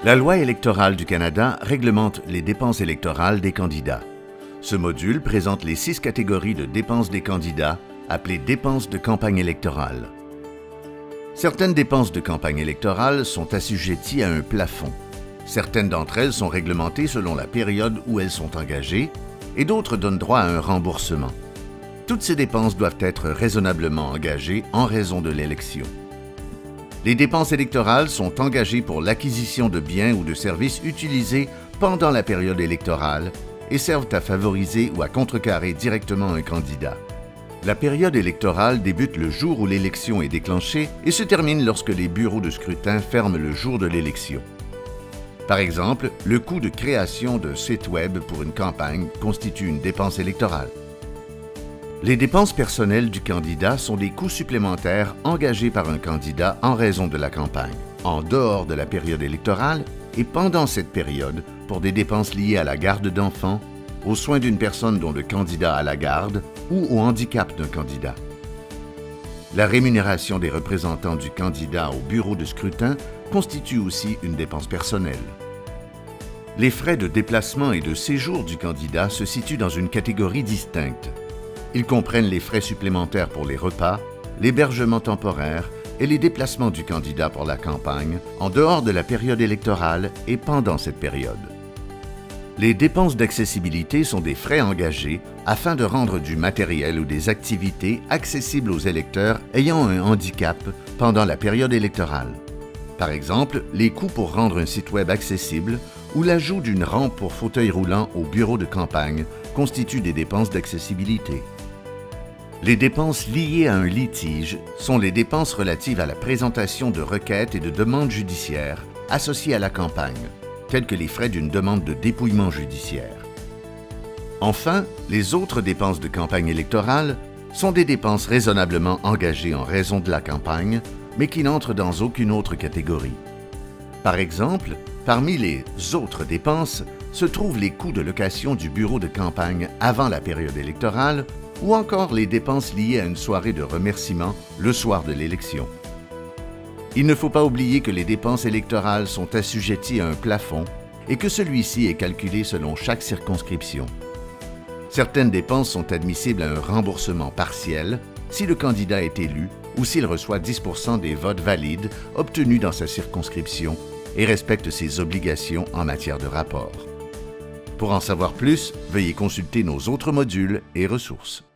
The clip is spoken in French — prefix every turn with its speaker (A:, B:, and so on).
A: La loi électorale du Canada réglemente les dépenses électorales des candidats. Ce module présente les 6 catégories de dépenses des candidats, appelées dépenses de campagne électorale. Certaines dépenses de campagne électorale sont assujetties à un plafond. Certaines d'entre elles sont réglementées selon la période où elles sont engagées et d'autres donnent droit à un remboursement. Toutes ces dépenses doivent être raisonnablement engagées en raison de l'élection. Les dépenses électorales sont engagées pour l'acquisition de biens ou de services utilisés pendant la période électorale et servent à favoriser ou à contrecarrer directement un candidat. La période électorale débute le jour où l'élection est déclenchée et se termine lorsque les bureaux de scrutin ferment le jour de l'élection. Par exemple, le coût de création d'un site web pour une campagne constitue une dépense électorale. Les dépenses personnelles du candidat sont des coûts supplémentaires engagés par un candidat en raison de la campagne, en dehors de la période électorale et pendant cette période pour des dépenses liées à la garde d'enfants, aux soins d'une personne dont le candidat a la garde ou au handicap d'un candidat. La rémunération des représentants du candidat au bureau de scrutin constitue aussi une dépense personnelle. Les frais de déplacement et de séjour du candidat se situent dans une catégorie distincte. Ils comprennent les frais supplémentaires pour les repas, l'hébergement temporaire et les déplacements du candidat pour la campagne en dehors de la période électorale et pendant cette période. Les dépenses d'accessibilité sont des frais engagés afin de rendre du matériel ou des activités accessibles aux électeurs ayant un handicap pendant la période électorale. Par exemple, les coûts pour rendre un site web accessible ou l'ajout d'une rampe pour fauteuil roulant au bureau de campagne constituent des dépenses d'accessibilité. Les dépenses liées à un litige sont les dépenses relatives à la présentation de requêtes et de demandes judiciaires associées à la campagne, tels que les frais d'une demande de dépouillement judiciaire. Enfin, les autres dépenses de campagne électorale sont des dépenses raisonnablement engagées en raison de la campagne, mais qui n'entrent dans aucune autre catégorie. Par exemple, parmi les autres dépenses se trouvent les coûts de location du bureau de campagne avant la période électorale ou encore les dépenses liées à une soirée de remerciement le soir de l'élection. Il ne faut pas oublier que les dépenses électorales sont assujetties à un plafond et que celui-ci est calculé selon chaque circonscription. Certaines dépenses sont admissibles à un remboursement partiel si le candidat est élu ou s'il reçoit 10% des votes valides obtenus dans sa circonscription et respecte ses obligations en matière de rapport. Pour en savoir plus, veuillez consulter nos autres modules et ressources.